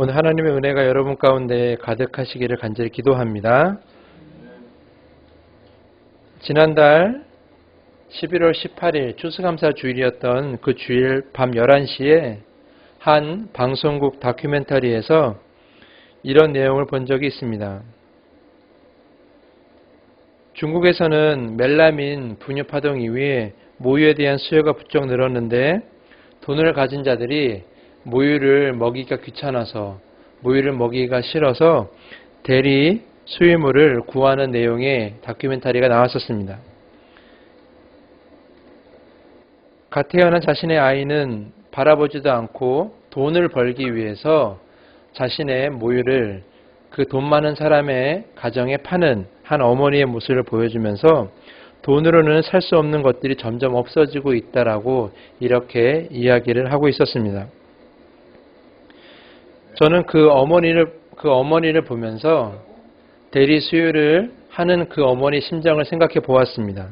오늘 하나님의 은혜가 여러분 가운데 가득하시기를 간절히 기도합니다. 지난달 11월 18일 추수감사 주일이었던 그 주일 밤 11시에 한 방송국 다큐멘터리에서 이런 내용을 본 적이 있습니다. 중국에서는 멜라민 분유파동 이후에 모유에 대한 수요가 부쩍 늘었는데 돈을 가진 자들이 모유를 먹이기가 귀찮아서 모유를 먹이기가 싫어서 대리 수유물을 구하는 내용의 다큐멘터리가 나왔었습니다. 갓 태어난 자신의 아이는 바라보지도 않고 돈을 벌기 위해서 자신의 모유를 그 돈 많은 사람의 가정에 파는 한 어머니의 모습을 보여주면서 돈으로는 살 수 없는 것들이 점점 없어지고 있다라고 이렇게 이야기를 하고 있었습니다. 저는 그 어머니를 보면서 대리 수유를 하는 그 어머니 심정을 생각해 보았습니다.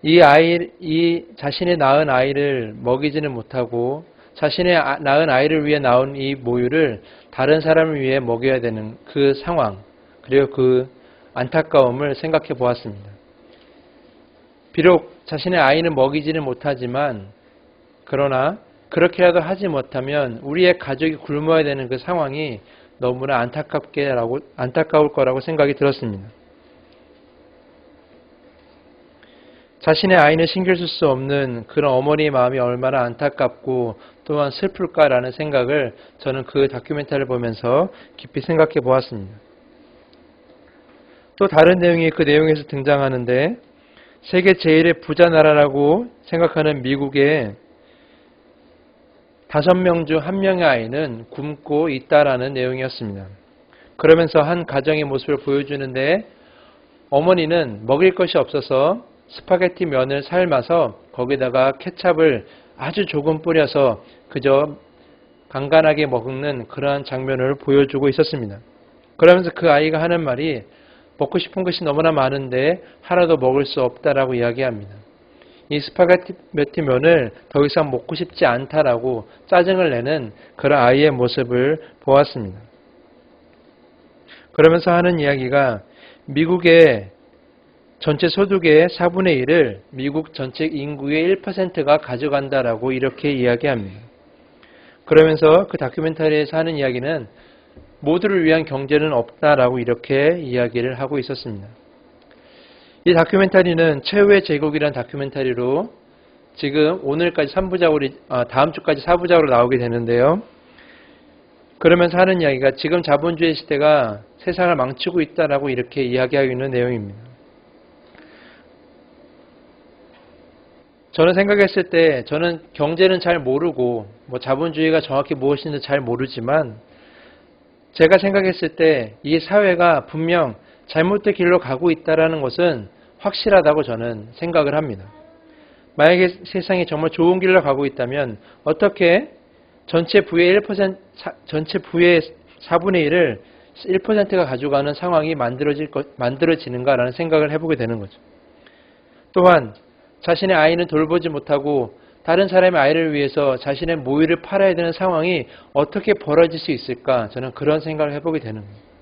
이 자신이 낳은 아이를 먹이지는 못하고 자신의 낳은 아이를 위해 나온 이 모유를 다른 사람을 위해 먹여야 되는 그 상황, 그리고 그 안타까움을 생각해 보았습니다. 비록 자신의 아이는 먹이지는 못하지만 그러나 그렇게라도 하지 못하면 우리의 가족이 굶어야 되는 그 상황이 너무나 안타까울 거라고 생각이 들었습니다. 자신의 아이는 신경 쓸 수 없는 그런 어머니의 마음이 얼마나 안타깝고 또한 슬플까라는 생각을 저는 그 다큐멘터리를 보면서 깊이 생각해 보았습니다. 또 다른 내용이 그 내용에서 등장하는데 세계 제일의 부자 나라라고 생각하는 미국의 5명 중 1명의 아이는 굶고 있다라는 내용이었습니다. 그러면서 한 가정의 모습을 보여주는데 어머니는 먹일 것이 없어서 스파게티 면을 삶아서 거기다가 케찹을 아주 조금 뿌려서 그저 간간하게 먹는 그러한 장면을 보여주고 있었습니다. 그러면서 그 아이가 하는 말이 먹고 싶은 것이 너무나 많은데 하나도 먹을 수 없다라고 이야기합니다. 이 스파게티 면을 더 이상 먹고 싶지 않다라고 짜증을 내는 그런 아이의 모습을 보았습니다. 그러면서 하는 이야기가 미국의 전체 소득의 4분의 1을 미국 전체 인구의 1%가 가져간다라고 이렇게 이야기합니다. 그러면서 그 다큐멘터리에서 하는 이야기는 모두를 위한 경제는 없다라고 이렇게 이야기를 하고 있었습니다. 이 다큐멘터리는 최후의 제국이라는 다큐멘터리로 지금 오늘까지 3부작으로, 다음 주까지 4부작으로 나오게 되는데요. 그러면서 하는 이야기가 지금 자본주의 시대가 세상을 망치고 있다라고 이렇게 이야기하고 있는 내용입니다. 저는 생각했을 때 저는 경제는 잘 모르고 자본주의가 정확히 무엇인지 잘 모르지만 제가 생각했을 때 이 사회가 분명 잘못된 길로 가고 있다는 것은 확실하다고 저는 생각을 합니다. 만약에 세상이 정말 좋은 길로 가고 있다면 어떻게 전체 부의 4분의 1을 1%가 가져가는 상황이 만들어지는가라는 생각을 해보게 되는 거죠. 또한 자신의 아이는 돌보지 못하고 다른 사람의 아이를 위해서 자신의 모유를 팔아야 되는 상황이 어떻게 벌어질 수 있을까? 저는 그런 생각을 해보게 되는 거예요.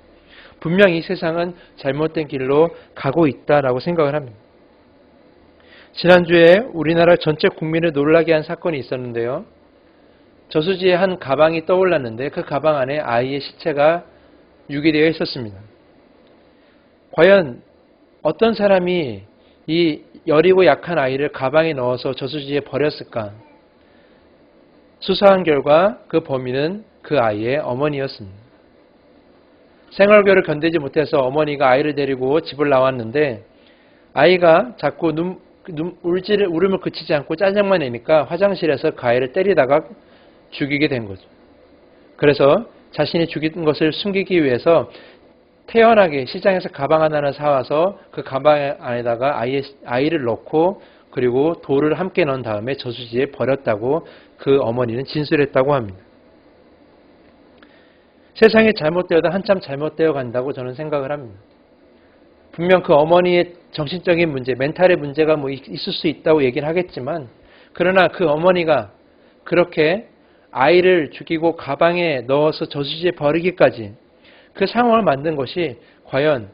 분명 이 세상은 잘못된 길로 가고 있다라고 생각을 합니다. 지난주에 우리나라 전체 국민을 놀라게 한 사건이 있었는데요. 저수지에 한 가방이 떠올랐는데 그 가방 안에 아이의 시체가 유기되어 있었습니다. 과연 어떤 사람이 이 여리고 약한 아이를 가방에 넣어서 저수지에 버렸을까? 수사한 결과 그 범인은 그 아이의 어머니였습니다. 생활고를 견디지 못해서 어머니가 아이를 데리고 집을 나왔는데 아이가 자꾸 울음을 그치지 않고 짜증만 내니까 화장실에서 그 아이를 때리다가 죽이게 된 거죠. 그래서 자신이 죽인 것을 숨기기 위해서 태연하게 시장에서 가방 하나를 사와서 그 가방 안에다가 아이를 넣고 그리고 돌을 함께 넣은 다음에 저수지에 버렸다고 그 어머니는 진술했다고 합니다. 세상이 잘못되어도 한참 잘못되어 간다고 저는 생각을 합니다. 분명 그 어머니의 정신적인 문제, 멘탈의 문제가 있을 수 있다고 얘기를 하겠지만 그러나 그 어머니가 그렇게 아이를 죽이고 가방에 넣어서 저수지에 버리기까지 그 상황을 만든 것이 과연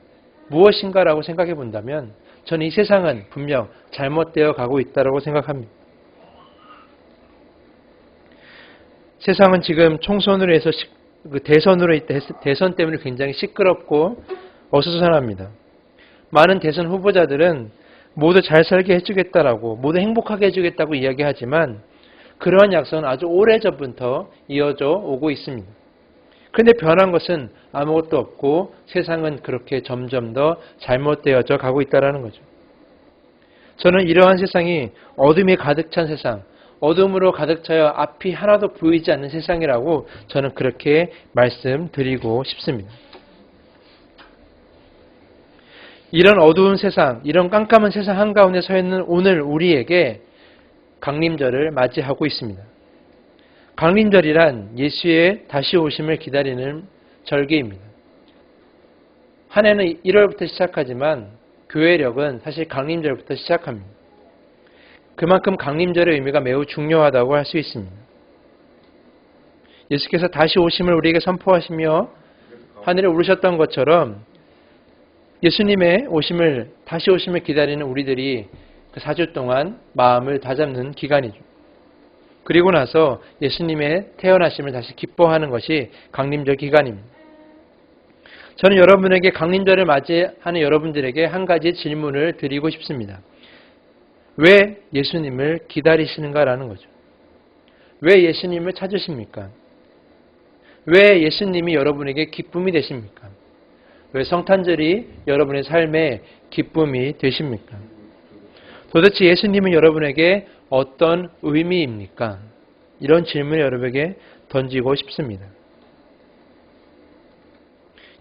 무엇인가라고 생각해 본다면 저는 이 세상은 분명 잘못되어 가고 있다고 생각합니다. 세상은 지금 총선으로 해서 대선으로 대선 때문에 굉장히 시끄럽고 어수선합니다. 많은 대선 후보자들은 모두 잘 살게 해주겠다라고, 모두 행복하게 해주겠다고 이야기하지만 그러한 약속은 아주 오래전부터 이어져 오고 있습니다. 그런데 변한 것은 아무것도 없고 세상은 그렇게 점점 더 잘못되어져 가고 있다는 거죠. 저는 이러한 세상이 어둠이 가득 찬 세상, 어둠으로 가득 차여 앞이 하나도 보이지 않는 세상이라고 저는 그렇게 말씀드리고 싶습니다. 이런 어두운 세상, 이런 깜깜한 세상 한가운데 서 있는 오늘 우리에게 강림절을 맞이하고 있습니다. 강림절이란 예수의 다시 오심을 기다리는 절기입니다. 한 해는 1월부터 시작하지만 교회력은 사실 강림절부터 시작합니다. 그만큼 강림절의 의미가 매우 중요하다고 할 수 있습니다. 예수께서 다시 오심을 우리에게 선포하시며 하늘에 오르셨던 것처럼 예수님의 다시 오심을 기다리는 우리들이 그 4주 동안 마음을 다잡는 기간이죠. 그리고 나서 예수님의 태어나심을 다시 기뻐하는 것이 강림절 기간입니다. 저는 여러분에게 강림절을 맞이하는 여러분들에게 한 가지 질문을 드리고 싶습니다. 왜 예수님을 기다리시는가라는 거죠. 왜 예수님을 찾으십니까? 왜 예수님이 여러분에게 기쁨이 되십니까? 왜 성탄절이 여러분의 삶의 기쁨이 되십니까? 도대체 예수님은 여러분에게 어떤 의미입니까? 이런 질문을 여러분에게 던지고 싶습니다.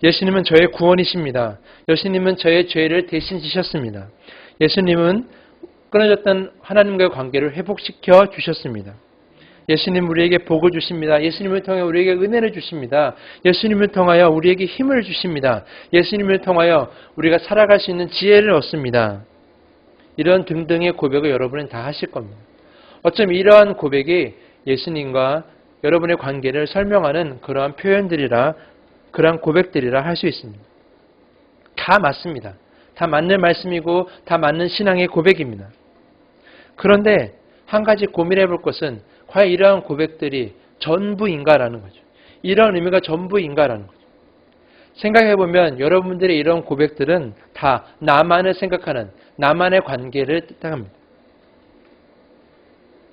예수님은 저의 구원이십니다. 예수님은 저의 죄를 대신 지셨습니다. 예수님은 끊어졌던 하나님과의 관계를 회복시켜 주셨습니다. 예수님 우리에게 복을 주십니다. 예수님을 통해 우리에게 은혜를 주십니다. 예수님을 통하여 우리에게 힘을 주십니다. 예수님을 통하여 우리가 살아갈 수 있는 지혜를 얻습니다. 이런 등등의 고백을 여러분은 다 하실 겁니다. 어쩜 이러한 고백이 예수님과 여러분의 관계를 설명하는 그러한 표현들이라, 그러한 고백들이라 할 수 있습니다. 다 맞습니다. 다 맞는 말씀이고 다 맞는 신앙의 고백입니다. 그런데 한 가지 고민해 볼 것은 과연 이러한 고백들이 전부인가라는 거죠. 이러한 의미가 전부인가라는 거죠. 생각해 보면 여러분들의 이런 고백들은 다 나만을 생각하는, 나만의 관계를 뜻합니다.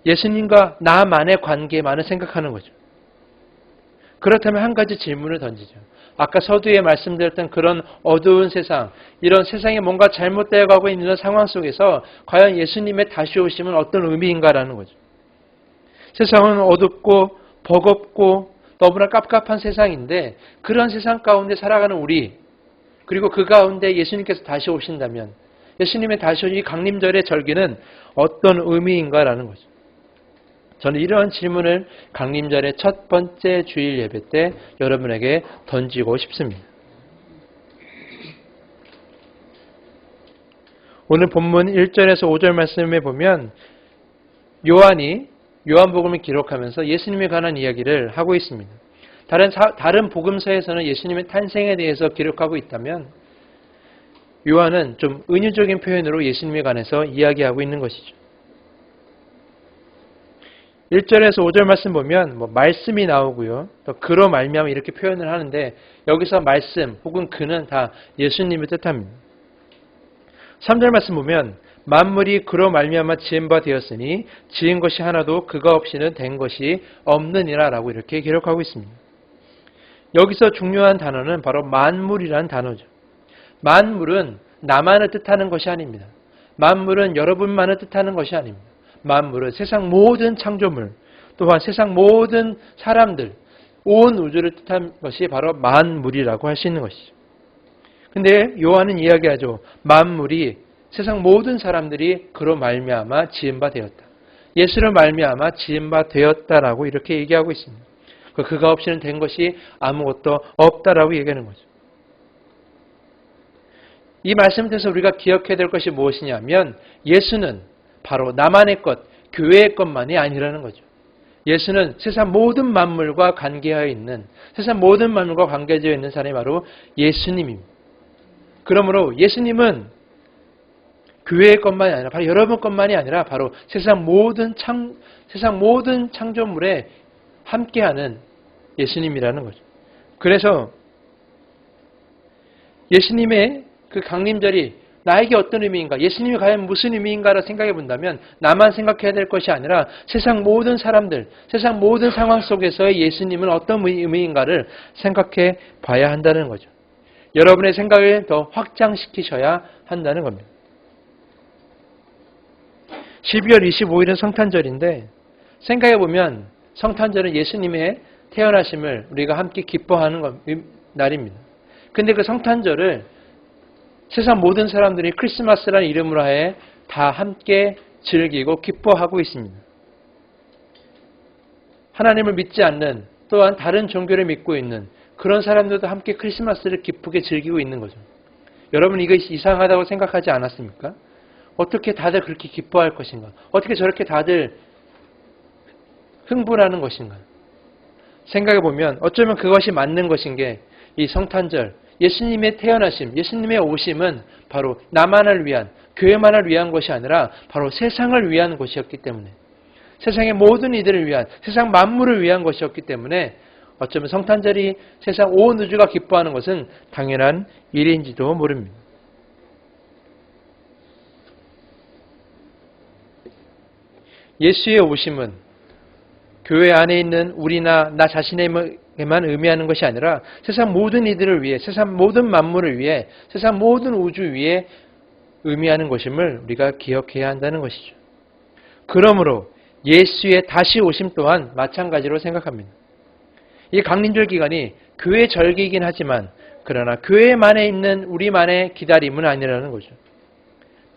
예수님과 나만의 관계만을 생각하는 거죠. 그렇다면 한 가지 질문을 던지죠. 아까 서두에 말씀드렸던 그런 어두운 세상, 이런 세상에 뭔가 잘못되어 가고 있는 상황 속에서 과연 예수님의 다시 오심은 어떤 의미인가라는 거죠. 세상은 어둡고 버겁고 너무나 깝깝한 세상인데 그런 세상 가운데 살아가는 우리, 그리고 그 가운데 예수님께서 다시 오신다면 예수님의 다시 오신 이 강림절의 절기는 어떤 의미인가라는 거죠. 저는 이러한 질문을 강림절의 첫 번째 주일 예배 때 여러분에게 던지고 싶습니다. 오늘 본문 1절에서 5절 말씀에 보면 요한이 요한복음을 기록하면서 예수님에 관한 이야기를 하고 있습니다. 다른 복음서에서는 예수님의 탄생에 대해서 기록하고 있다면 요한은 좀 은유적인 표현으로 예수님에 관해서 이야기하고 있는 것이죠. 1절에서 5절 말씀 보면 말씀이 나오고요. 또 그로 말미암아 이렇게 표현을 하는데 여기서 말씀 혹은 그는 다 예수님을 뜻합니다. 3절 말씀 보면 만물이 그로 말미암아 지은 바 되었으니 지은 것이 하나도 그가 없이는 된 것이 없느니라 라고 이렇게 기록하고 있습니다. 여기서 중요한 단어는 바로 만물이라는 단어죠. 만물은 나만을 뜻하는 것이 아닙니다. 만물은 여러분만을 뜻하는 것이 아닙니다. 만물은 세상 모든 창조물, 또한 세상 모든 사람들, 온 우주를 뜻한 것이 바로 만물이라고 할 수 있는 것이죠. 근데 요한은 이야기하죠. 만물이 세상 모든 사람들이 그로 말미암아 지은 바 되었다. 예수로 말미암아 지은 바 되었다라고 이렇게 얘기하고 있습니다. 그가 없이는 된 것이 아무것도 없다라고 얘기하는 거죠. 이 말씀을 통해서 우리가 기억해야 될 것이 무엇이냐면 예수는 바로 나만의 것, 교회의 것만이 아니라는 거죠. 예수는 세상 모든 만물과 관계하여 있는, 세상 모든 만물과 관계되어 있는 사람이 바로 예수님입니다. 그러므로 예수님은 교회의 것만이 아니라, 바로 여러분 것만이 아니라 바로 세상 모든 창조물에 함께하는 예수님이라는 거죠. 그래서 예수님의 그 강림절이 나에게 어떤 의미인가, 예수님이 과연 무슨 의미인가를 생각해 본다면 나만 생각해야 될 것이 아니라 세상 모든 사람들, 세상 모든 상황 속에서의 예수님은 어떤 의미인가를 생각해 봐야 한다는 거죠. 여러분의 생각을 더 확장시키셔야 한다는 겁니다. 12월 25일은 성탄절인데 생각해 보면 성탄절은 예수님의 태어나심을 우리가 함께 기뻐하는 날입니다. 근데 그 성탄절을 세상 모든 사람들이 크리스마스라는 이름으로 하에 다 함께 즐기고 기뻐하고 있습니다. 하나님을 믿지 않는, 또한 다른 종교를 믿고 있는 그런 사람들도 함께 크리스마스를 기쁘게 즐기고 있는 거죠. 여러분 이것이 이상하다고 생각하지 않았습니까? 어떻게 다들 그렇게 기뻐할 것인가? 어떻게 저렇게 다들 흥분하는 것인가? 생각해 보면 어쩌면 그것이 맞는 것인 게 이 성탄절, 예수님의 태어나심, 예수님의 오심은 바로 나만을 위한, 교회만을 위한 것이 아니라 바로 세상을 위한 것이었기 때문에, 세상의 모든 이들을 위한, 세상 만물을 위한 것이었기 때문에 어쩌면 성탄절이 세상 온 우주가 기뻐하는 것은 당연한 일인지도 모릅니다. 예수의 오심은 교회 안에 있는 우리나 나 자신에게만 의미하는 것이 아니라 세상 모든 이들을 위해, 세상 모든 만물을 위해, 세상 모든 우주 위에 의미하는 것임을 우리가 기억해야 한다는 것이죠. 그러므로 예수의 다시 오심 또한 마찬가지로 생각합니다. 이 강림절 기간이 교회 절기이긴 하지만 그러나 교회만에 있는 우리만의 기다림은 아니라는 거죠.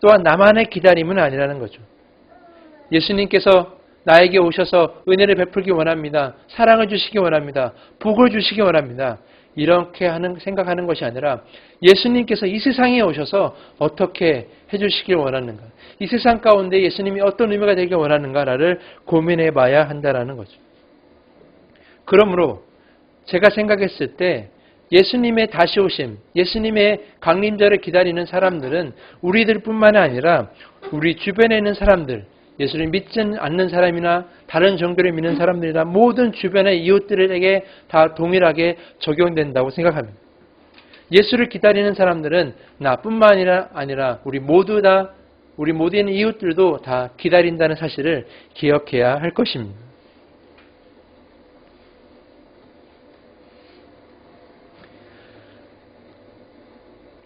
또한 나만의 기다림은 아니라는 거죠. 예수님께서 나에게 오셔서 은혜를 베풀기 원합니다. 사랑을 주시기 원합니다. 복을 주시기 원합니다. 이렇게 생각하는 것이 아니라 예수님께서 이 세상에 오셔서 어떻게 해주시길 원하는가, 이 세상 가운데 예수님이 어떤 의미가 되길 원하는가를 고민해 봐야 한다는 거죠. 그러므로 제가 생각했을 때 예수님의 다시 오심, 예수님의 강림절을 기다리는 사람들은 우리들뿐만 아니라 우리 주변에 있는 사람들, 예수를 믿지 않는 사람이나 다른 종교를 믿는 사람들이나 모든 주변의 이웃들에게 다 동일하게 적용된다고 생각합니다. 예수를 기다리는 사람들은 나뿐만 아니라 우리 모두의 이웃들도 다 기다린다는 사실을 기억해야 할 것입니다.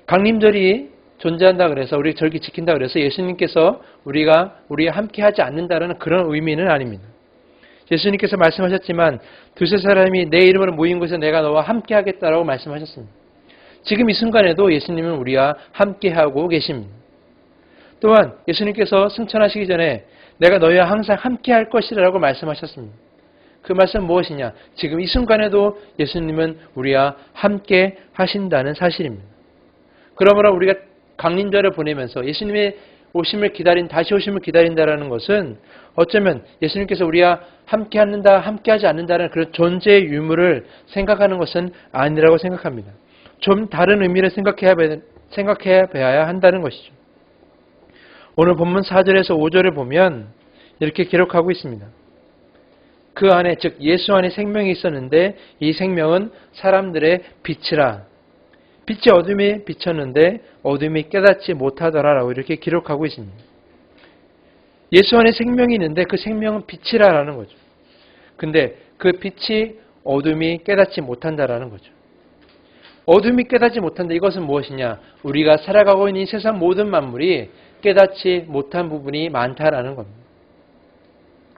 강림절이 존재한다 그래서 우리 절기 지킨다 그래서 예수님께서 우리와 함께 하지 않는다는 그런 의미는 아닙니다. 예수님께서 말씀하셨지만 두세 사람이 내 이름으로 모인 곳에 내가 너와 함께 하겠다라고 말씀하셨습니다. 지금 이 순간에도 예수님은 우리와 함께 하고 계십니다. 또한 예수님께서 승천하시기 전에 내가 너희와 항상 함께 할 것이라고 말씀하셨습니다. 그 말씀은 무엇이냐? 지금 이 순간에도 예수님은 우리와 함께 하신다는 사실입니다. 그러므로 우리가 강림절을 보내면서 예수님의 오심을 다시 오심을 기다린다는 것은 어쩌면 예수님께서 우리와 함께 하는다, 함께 하지 않는다는 그런 존재의 유무를 생각하는 것은 아니라고 생각합니다. 좀 다른 의미를 생각해 봐야 한다는 것이죠. 오늘 본문 4절에서 5절을 보면 이렇게 기록하고 있습니다. 그 안에, 즉 예수 안에 생명이 있었는데 이 생명은 사람들의 빛이라. 빛이 어둠에 비쳤는데 어둠이 깨닫지 못하더라라고 이렇게 기록하고 있습니다. 예수 안에 생명이 있는데 그 생명은 빛이라는 거죠. 근데 그 빛이 어둠이 깨닫지 못한다라는 거죠. 어둠이 깨닫지 못한다. 이것은 무엇이냐? 우리가 살아가고 있는 이 세상 모든 만물이 깨닫지 못한 부분이 많다라는 겁니다.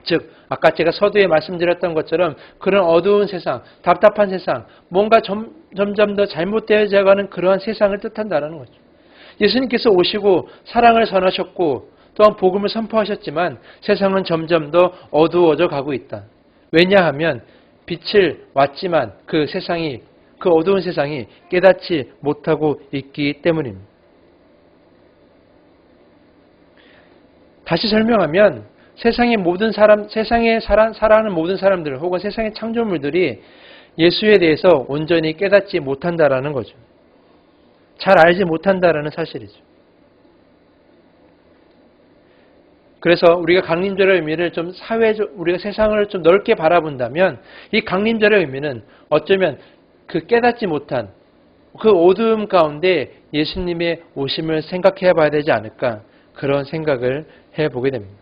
즉 아까 제가 서두에 말씀드렸던 것처럼 그런 어두운 세상, 답답한 세상, 뭔가 점점 더 잘못되어져 가는 그러한 세상을 뜻한다는 거죠. 예수님께서 오시고 사랑을 선하셨고 또한 복음을 선포하셨지만 세상은 점점 더 어두워져 가고 있다. 왜냐하면 빛을 왔지만 그 어두운 세상이 깨닫지 못하고 있기 때문입니다. 다시 설명하면 세상의 모든 사람, 세상에 살아가는 모든 사람들 혹은 세상의 창조물들이 예수에 대해서 온전히 깨닫지 못한다라는 거죠. 잘 알지 못한다라는 사실이죠. 그래서 우리가 강림절의 의미를 좀 우리가 세상을 좀 넓게 바라본다면 이 강림절의 의미는 어쩌면 그 깨닫지 못한 그 어두움 가운데 예수님의 오심을 생각해 봐야 되지 않을까 그런 생각을 해보게 됩니다.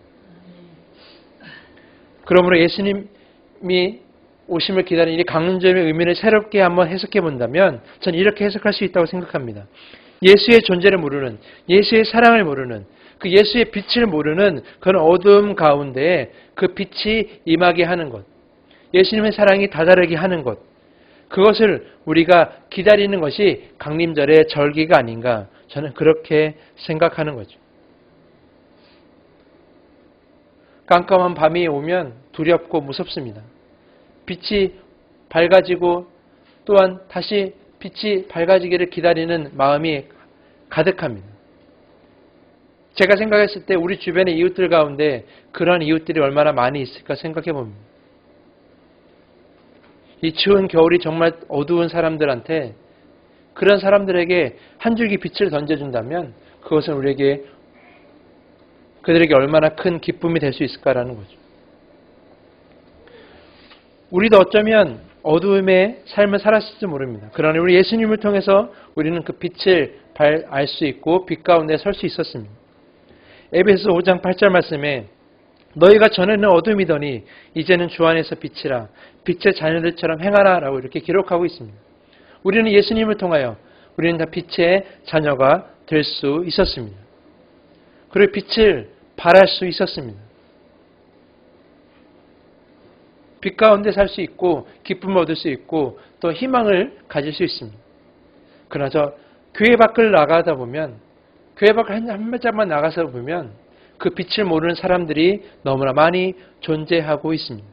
그러므로 예수님이 오심을 기다리는 이 강림절의 의미를 새롭게 한번 해석해 본다면 저는 이렇게 해석할 수 있다고 생각합니다. 예수의 존재를 모르는, 예수의 사랑을 모르는, 그 예수의 빛을 모르는 그런 어두움 가운데 그 빛이 임하게 하는 것, 예수님의 사랑이 다다르게 하는 것, 그것을 우리가 기다리는 것이 강림절의 절기가 아닌가 저는 그렇게 생각하는 거죠. 깜깜한 밤이 오면 두렵고 무섭습니다. 빛이 밝아지고 또한 다시 빛이 밝아지기를 기다리는 마음이 가득합니다. 제가 생각했을 때 우리 주변의 이웃들 가운데 그런 이웃들이 얼마나 많이 있을까 생각해 봅니다. 이 추운 겨울이 정말 어두운 사람들한테 그런 사람들에게 한 줄기 빛을 던져준다면 그것은 그들에게 얼마나 큰 기쁨이 될 수 있을까라는 거죠. 우리도 어쩌면 어두움의 삶을 살았을지 모릅니다. 그러나 우리 예수님을 통해서 우리는 그 빛을 알 수 있고 빛 가운데 설 수 있었습니다. 에베소 5장 8절 말씀에 너희가 전에는 어둠이더니 이제는 주 안에서 빛이라 빛의 자녀들처럼 행하라 라고 이렇게 기록하고 있습니다. 우리는 예수님을 통하여 우리는 다 빛의 자녀가 될 수 있었습니다. 그리고 빛을 발할 수 있었습니다. 빛 가운데 살 수 있고 기쁨을 얻을 수 있고 또 희망을 가질 수 있습니다. 그러나 저 교회 밖을 나가다 보면 교회 밖을 한 발짝만 나가서 보면 그 빛을 모르는 사람들이 너무나 많이 존재하고 있습니다.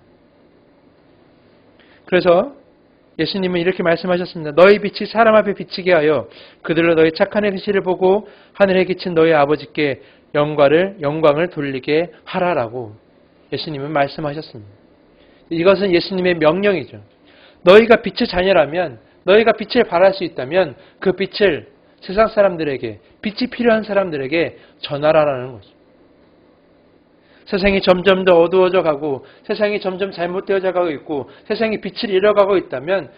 그래서 예수님은 이렇게 말씀하셨습니다. 너희 빛이 사람 앞에 비치게 하여 그들로 너희 착한 행실을 보고 하늘에 계신 너희 아버지께 영광을 돌리게 하라라고 예수님은 말씀하셨습니다. 이것은 예수님의 명령이죠. 너희가 빛의 자녀라면 너희가 빛을 발할 수 있다면 그 빛을 세상 사람들에게 빛이 필요한 사람들에게 전하라라는 거죠. 세상이 점점 더 어두워져 가고 세상이 점점 잘못되어져 가고 있고 세상이 빛을 잃어가고 있다면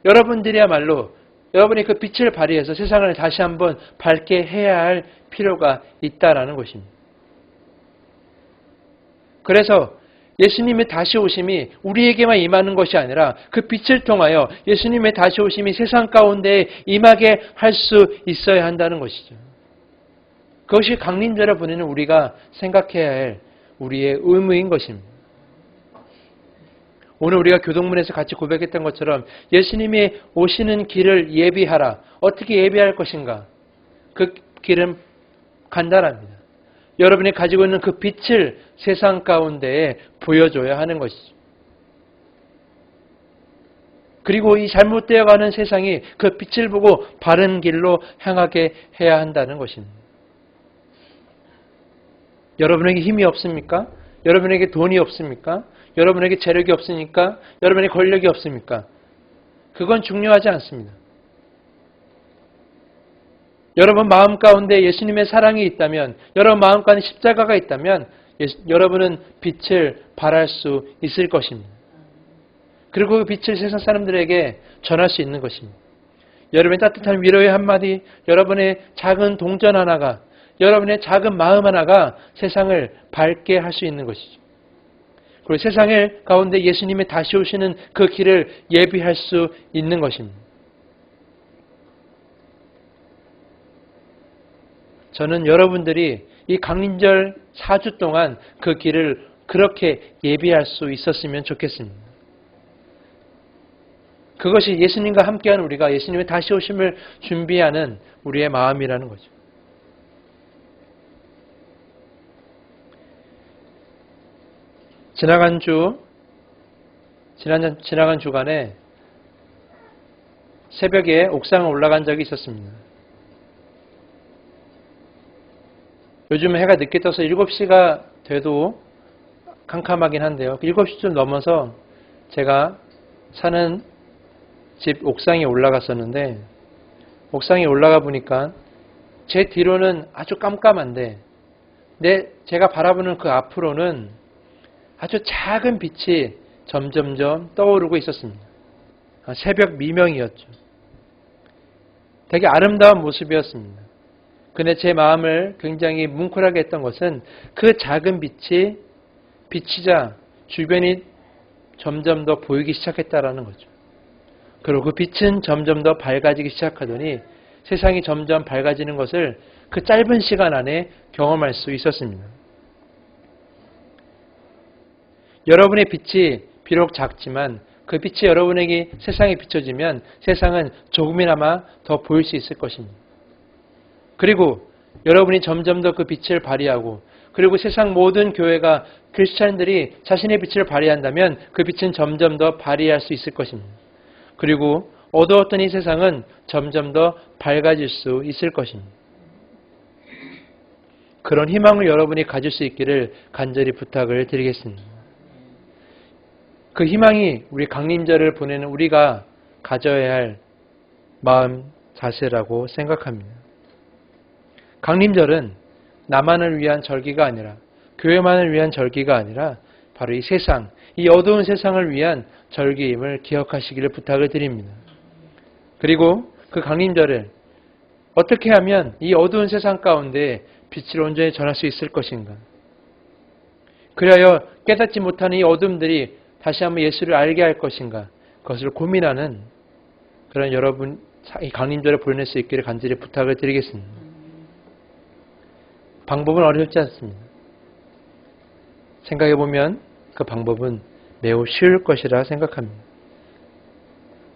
여러분들이야말로 여러분이 그 빛을 발휘해서 세상을 다시 한번 밝게 해야 할 필요가 있다라는 것입니다. 그래서 예수님의 다시 오심이 우리에게만 임하는 것이 아니라 그 빛을 통하여 예수님의 다시 오심이 세상 가운데 임하게 할 수 있어야 한다는 것이죠. 그것이 강림절에 보내는 우리가 생각해야 할 우리의 의무인 것입니다. 오늘 우리가 교동문에서 같이 고백했던 것처럼 예수님이 오시는 길을 예비하라. 어떻게 예비할 것인가? 그 길은 간단합니다. 여러분이 가지고 있는 그 빛을 세상 가운데에 보여줘야 하는 것이죠. 그리고 이 잘못되어가는 세상이 그 빛을 보고 바른 길로 향하게 해야 한다는 것입니다. 여러분에게 힘이 없습니까? 여러분에게 돈이 없습니까? 여러분에게 재력이 없으니까? 여러분에게 권력이 없습니까? 그건 중요하지 않습니다. 여러분 마음 가운데 예수님의 사랑이 있다면, 여러분 마음 가운데 십자가가 있다면 여러분은 빛을 발할 수 있을 것입니다. 그리고 그 빛을 세상 사람들에게 전할 수 있는 것입니다. 여러분의 따뜻한 위로의 한마디, 여러분의 작은 동전 하나가, 여러분의 작은 마음 하나가 세상을 밝게 할 수 있는 것이죠. 그리고 세상의 가운데 예수님의 다시 오시는 그 길을 예비할 수 있는 것입니다. 저는 여러분들이 이 강림절 4주 동안 그 길을 그렇게 예비할 수 있었으면 좋겠습니다. 그것이 예수님과 함께하는 우리가 예수님의 다시 오심을 준비하는 우리의 마음이라는 거죠. 지나간 주간에 새벽에 옥상에 올라간 적이 있었습니다. 요즘 해가 늦게 떠서 7시가 돼도 캄캄하긴 한데요. 7시쯤 넘어서 제가 사는 집 옥상에 올라갔었는데 옥상에 올라가 보니까 제 뒤로는 아주 깜깜한데 제가 바라보는 그 앞으로는 아주 작은 빛이 점점점 떠오르고 있었습니다. 새벽 미명이었죠. 되게 아름다운 모습이었습니다. 근데 제 마음을 굉장히 뭉클하게 했던 것은 그 작은 빛이 비치자 주변이 점점 더 보이기 시작했다라는 거죠. 그리고 그 빛은 점점 더 밝아지기 시작하더니 세상이 점점 밝아지는 것을 그 짧은 시간 안에 경험할 수 있었습니다. 여러분의 빛이 비록 작지만 그 빛이 여러분에게 세상에 비춰지면 세상은 조금이나마 더 보일 수 있을 것입니다. 그리고 여러분이 점점 더 그 빛을 발휘하고 그리고 세상 모든 교회가 크리스찬들이 자신의 빛을 발휘한다면 그 빛은 점점 더 발휘할 수 있을 것입니다. 그리고 어두웠던 이 세상은 점점 더 밝아질 수 있을 것입니다. 그런 희망을 여러분이 가질 수 있기를 간절히 부탁을 드리겠습니다. 그 희망이 우리 강림절을 보내는 우리가 가져야 할 마음 자세라고 생각합니다. 강림절은 나만을 위한 절기가 아니라 교회만을 위한 절기가 아니라 바로 이 세상, 이 어두운 세상을 위한 절기임을 기억하시기를 부탁을 드립니다. 그리고 그 강림절을 어떻게 하면 이 어두운 세상 가운데 빛을 온전히 전할 수 있을 것인가? 그리하여 깨닫지 못하는 이 어둠들이 다시 한번 예수를 알게 할 것인가? 그것을 고민하는 그런 여러분, 이 강림절을 보낼 수 있기를 간절히 부탁을 드리겠습니다. 방법은 어렵지 않습니다. 생각해보면 그 방법은 매우 쉬울 것이라 생각합니다.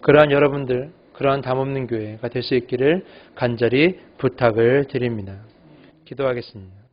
그러한 여러분들, 그러한 담없는 교회가 될 수 있기를 간절히 부탁을 드립니다. 기도하겠습니다.